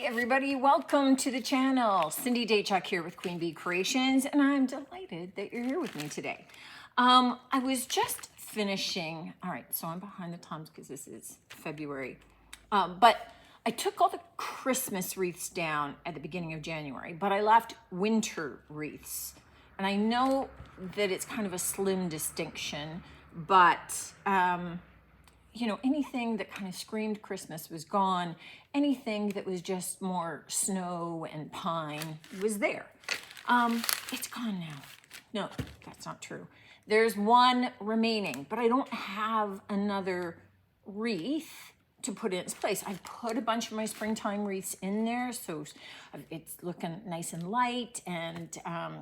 everybody, welcome to the channel. Cindy Daychuck here with Queen Bee Creations, and I'm delighted that you're here with me today. I was just finishing, all right, so I'm behind the times because this is February, but I took all the Christmas wreaths down at the beginning of January, but I left winter wreaths. And I know that it's kind of a slim distinction, but you know, anything that kind of screamed Christmas was gone. Anything that was just more snow and pine was there. It's gone now. No, that's not true. There's one remaining, but I don't have another wreath to put in its place. I put a bunch of my springtime wreaths in there, so it's looking nice and light and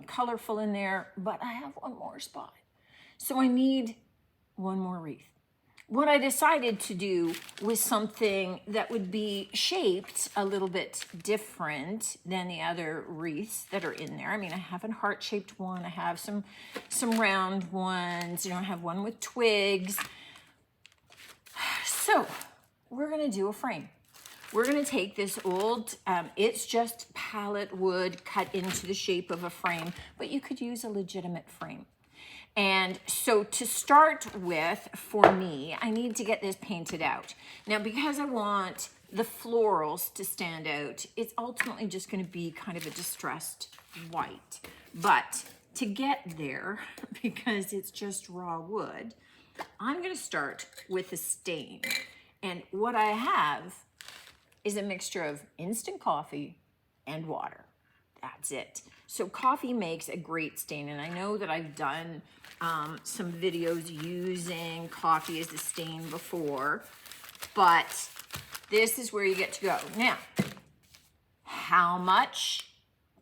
colorful in there, but I have one more spot. So I need one more wreath. What I decided to do was something that would be shaped a little bit different than the other wreaths that are in there. I mean, I have a heart-shaped one. I have some round ones. You know, I have one with twigs. So we're gonna do a frame. We're gonna take this old, it's just pallet wood cut into the shape of a frame, but you could use a legitimate frame. And so to start with, for me, I need to get this painted out. Now, because I want the florals to stand out, it's ultimately just gonna be kind of a distressed white. But to get there, because it's just raw wood, I'm gonna start with a stain. And what I have is a mixture of instant coffee and water. That's it. So coffee makes a great stain, and I know that I've done some videos using coffee as a stain before, but this is where you get to go. Now, how much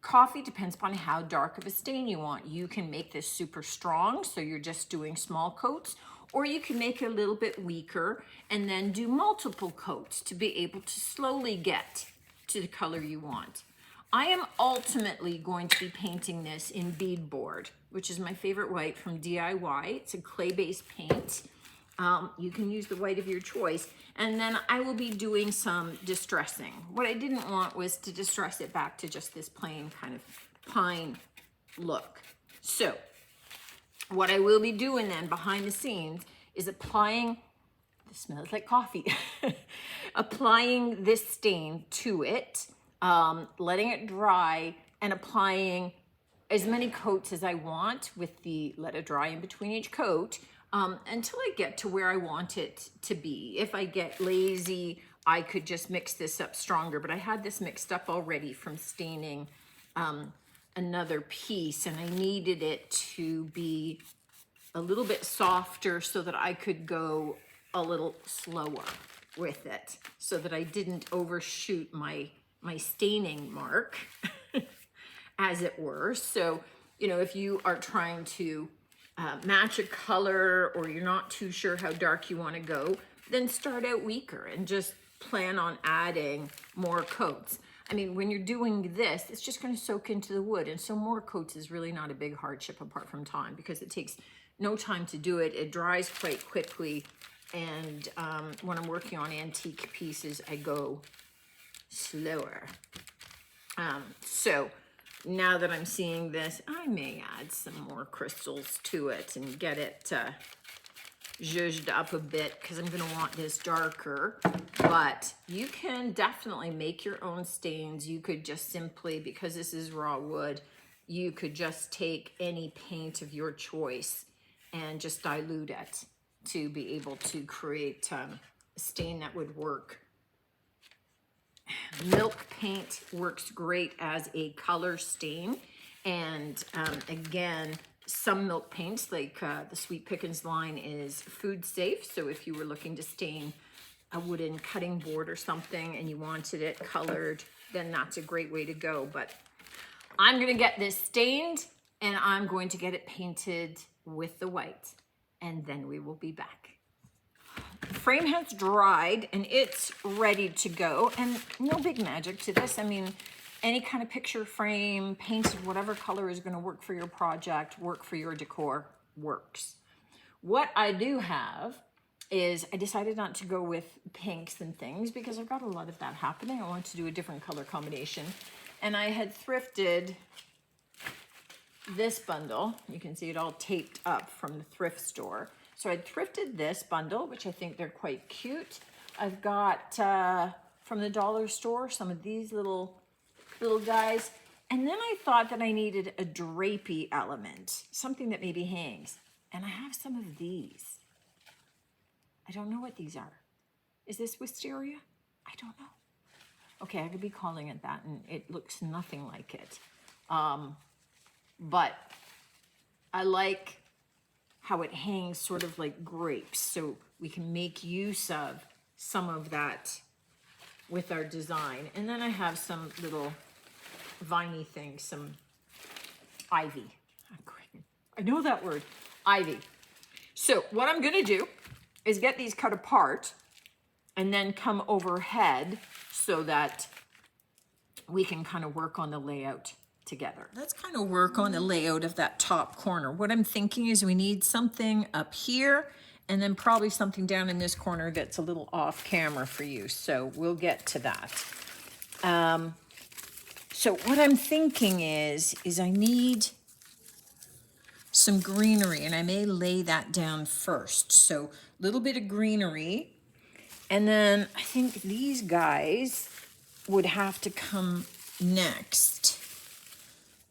coffee depends upon how dark of a stain you want. You can make this super strong, so you're just doing small coats, or you can make it a little bit weaker and then do multiple coats to be able to slowly get to the color you want. I am ultimately going to be painting this in beadboard, which is my favorite white from DIY. It's a clay-based paint. You can use the white of your choice. And then I will be doing some distressing. What I didn't want was to distress it back to just this plain kind of pine look. So what I will be doing then behind the scenes is applying, this smells like coffee, applying this stain to it, letting it dry and applying as many coats as I want with the let it dry in between each coat until I get to where I want it to be. If I get lazy, I could just mix this up stronger, but I had this mixed up already from staining another piece, and I needed it to be a little bit softer so that I could go a little slower with it so that I didn't overshoot my staining mark, as it were. So, you know, if you are trying to match a color or you're not too sure how dark you want to go, then start out weaker and just plan on adding more coats. I mean, when you're doing this, it's just going to soak into the wood. And so more coats is really not a big hardship apart from time, because it takes no time to do it. It dries quite quickly. And when I'm working on antique pieces, I go slower. So now that I'm seeing this, I may add some more crystals to it and get it zhuzhed up a bit, because I'm going to want this darker. But you can definitely make your own stains. You could just simply, because this is raw wood, you could just take any paint of your choice and just dilute it to be able to create a stain that would work. Milk paint works great as a color stain, and again, some milk paints, like the Sweet Pickins line, is food safe. So if you were looking to stain a wooden cutting board or something and you wanted it colored, then that's a great way to go. But I'm gonna get this stained and I'm going to get it painted with the white, and then we will be back. The frame has dried and it's ready to go, and no big magic to this. I mean, any kind of picture frame, painted whatever color is going to work for your project, work for your decor, works. What I do have is I decided not to go with pinks and things because I've got a lot of that happening. I want to do a different color combination. And I had thrifted this bundle. You can see it all taped up from the thrift store. So I thrifted this bundle, which I think they're quite cute. I've got from the dollar store some of these little guys. And then I thought that I needed a drapey element, something that maybe hangs. And I have some of these. I don't know what these are. Is this wisteria? I don't know. Okay, I could be calling it that, and it looks nothing like it. But I like how it hangs sort of like grapes, so we can make use of some of that with our design. And then I have some little viney things, some ivy. I know that word, ivy. So what I'm gonna do is get these cut apart and then come overhead so that we can kind of work on the layout together. Let's kind of work on the layout of that top corner. What I'm thinking is we need something up here and then probably something down in this corner that's a little off camera for you. So we'll get to that. So what I'm thinking is I need some greenery, and I may lay that down first. So a little bit of greenery, and then I think these guys would have to come next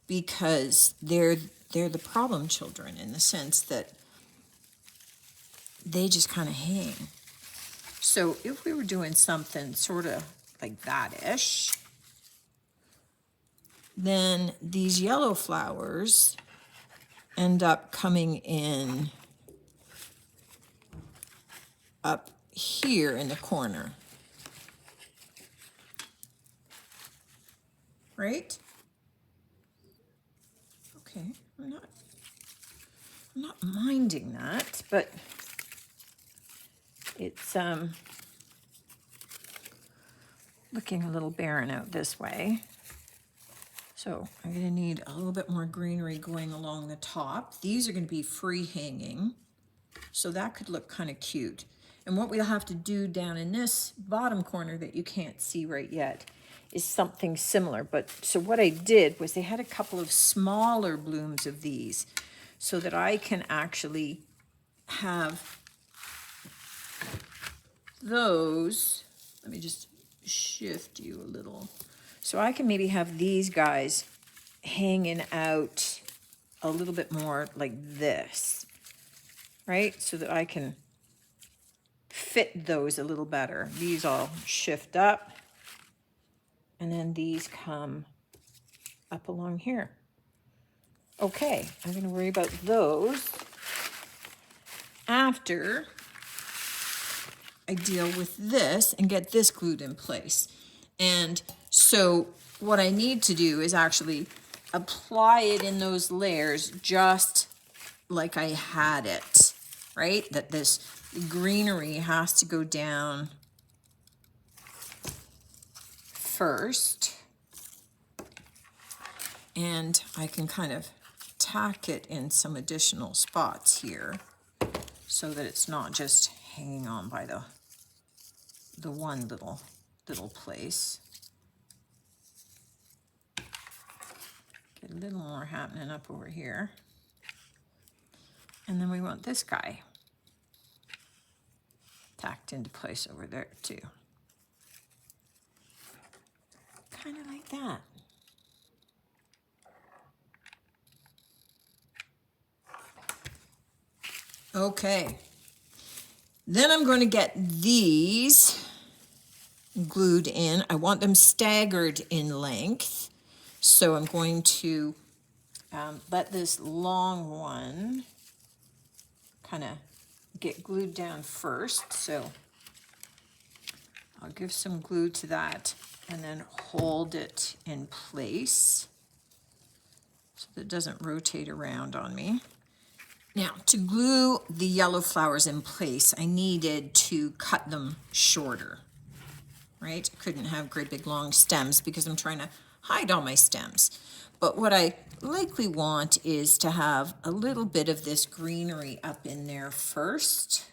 because they're the problem children in the sense that they just kind of hang. So if we were doing something sort of like that-ish, then these yellow flowers end up coming in up here in the corner, right? Okay, I'm not minding that, but it's looking a little barren out this way. So I'm going to need a little bit more greenery going along the top. These are going to be free hanging, so that could look kind of cute. And what we'll have to do down in this bottom corner that you can't see right yet is something similar. But so what I did was they had a couple of smaller blooms of these so that I can actually have those. Let me just shift you a little. So I can maybe have these guys hanging out a little bit more like this, right? So that I can fit those a little better. These all shift up, and then these come up along here. Okay, I'm going to worry about those after I deal with this and get this glued in place. And so what I need to do is actually apply it in those layers just like I had it, right? That this greenery has to go down first. And I can kind of tack it in some additional spots here so that it's not just hanging on by the one little place. Get a little more happening up over here. And then we want this guy tacked into place over there too. Kind of like that. Okay. Then I'm going to get these glued in. I want them staggered in length. So I'm going to let this long one kind of get glued down first. So I'll give some glue to that and then hold it in place so that it doesn't rotate around on me. Now, to glue the yellow flowers in place, I needed to cut them shorter, right? I couldn't have great big long stems because I'm trying to hide all my stems. But what I likely want is to have a little bit of this greenery up in there first.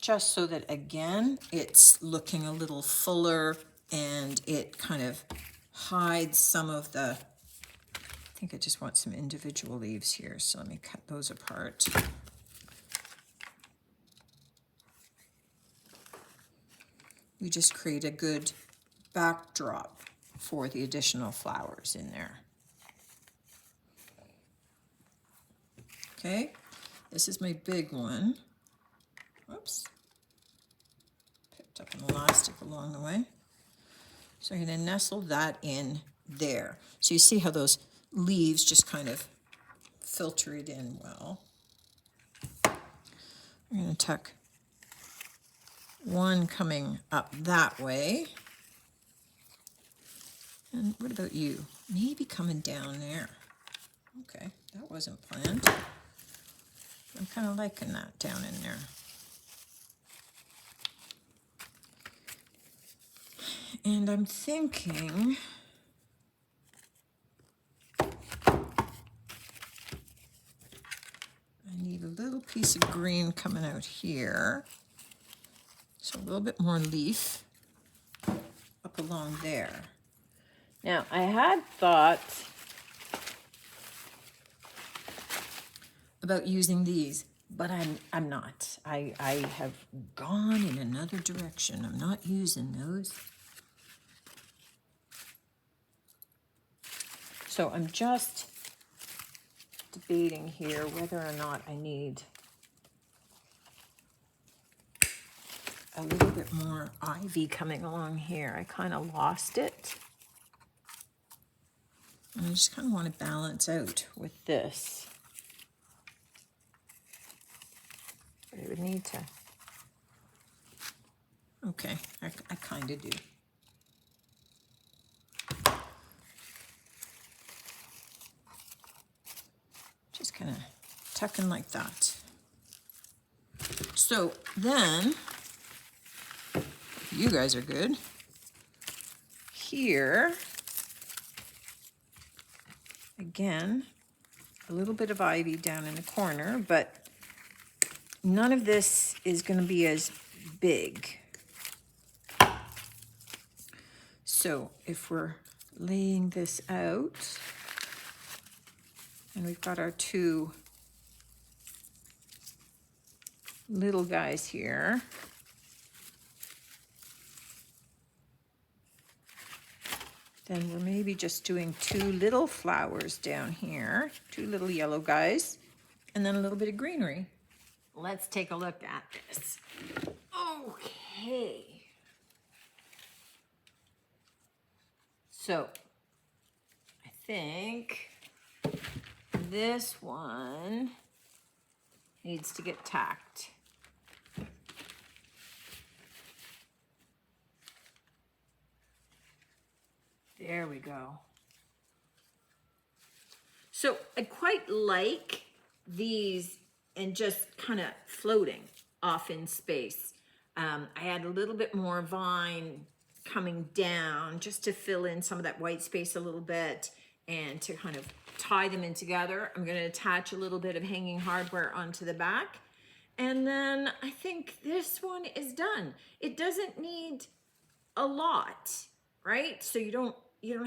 just so that, again, it's looking a little fuller and it kind of hides some of the, I think I just want some individual leaves here, so let me cut those apart. We just create a good backdrop for the additional flowers in there. Okay, this is my big one. Whoops. Picked up an elastic along the way. So I'm going to nestle that in there. So you see how those leaves just kind of filter it in well. I'm going to tuck one coming up that way. And what about you? Maybe coming down there. Okay, that wasn't planned. I'm kind of liking that down in there. And I'm thinking I need a little piece of green coming out here. So a little bit more leaf up along there. Now, I had thought about using these, but I'm not. I have gone in another direction. I'm not using those. So I'm just debating here whether or not I need a little bit more ivy coming along here. I kind of lost it. And I just kind of want to balance out with this. But I would need to. Okay, I kind of do. Just kind of tucking like that. So then, you guys are good. Here, again, a little bit of ivy down in the corner, but none of this is going to be as big. So if we're laying this out, and we've got our two little guys here. Then we're maybe just doing two little flowers down here, two little yellow guys, and then a little bit of greenery. Let's take a look at this. Okay. So I think this one needs to get tacked. There we go. So I quite like these and just kind of floating off in space. I had a little bit more vine coming down just to fill in some of that white space a little bit and to kind of tie them in together. I'm going to attach a little bit of hanging hardware onto the back. And then I think this one is done. It doesn't need a lot, right? So you don't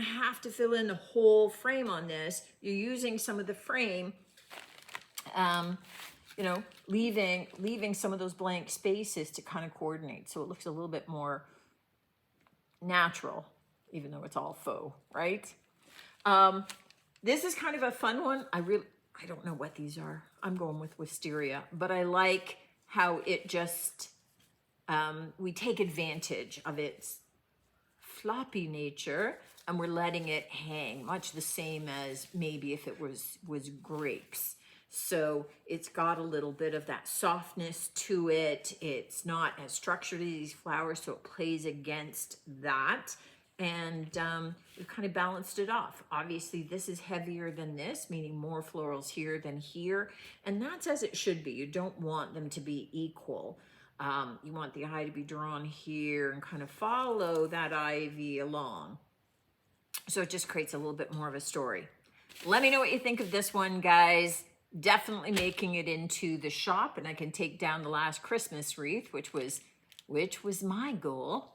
have to fill in the whole frame on this. You're using some of the frame, you know, leaving some of those blank spaces to kind of coordinate. So it looks a little bit more natural, even though it's all faux, right? This is kind of a fun one. I don't know what these are. I'm going with wisteria, but I like how it just, we take advantage of its floppy nature and we're letting it hang, much the same as maybe if it was grapes. So it's got a little bit of that softness to it. It's not as structured as these flowers, so it plays against that. And we've kind of balanced it off. Obviously, this is heavier than this, meaning more florals here than here. And that's as it should be. You don't want them to be equal. You want the eye to be drawn here and kind of follow that ivy along. So it just creates a little bit more of a story. Let me know what you think of this one, guys. definitely making it into the shop, and I can take down the last Christmas wreath, which was my goal.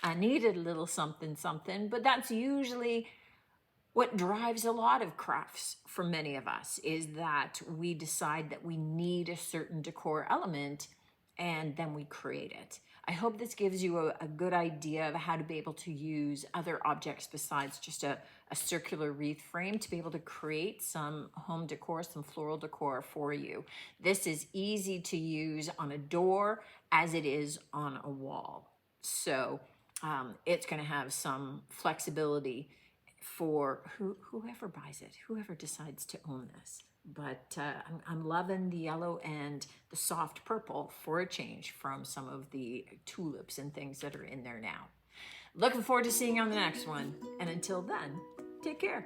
I needed a little something, something, but that's usually what drives a lot of crafts for many of us, is that we decide that we need a certain decor element and then we create it. I hope this gives you a good idea of how to be able to use other objects besides just a circular wreath frame to be able to create some home decor, some floral decor for you. This is easy to use on a door as it is on a wall. So it's going to have some flexibility for whoever buys it, whoever decides to own this. But I'm loving the yellow and the soft purple for a change from some of the tulips and things that are in there now. Looking forward to seeing you on the next one. And until then, take care.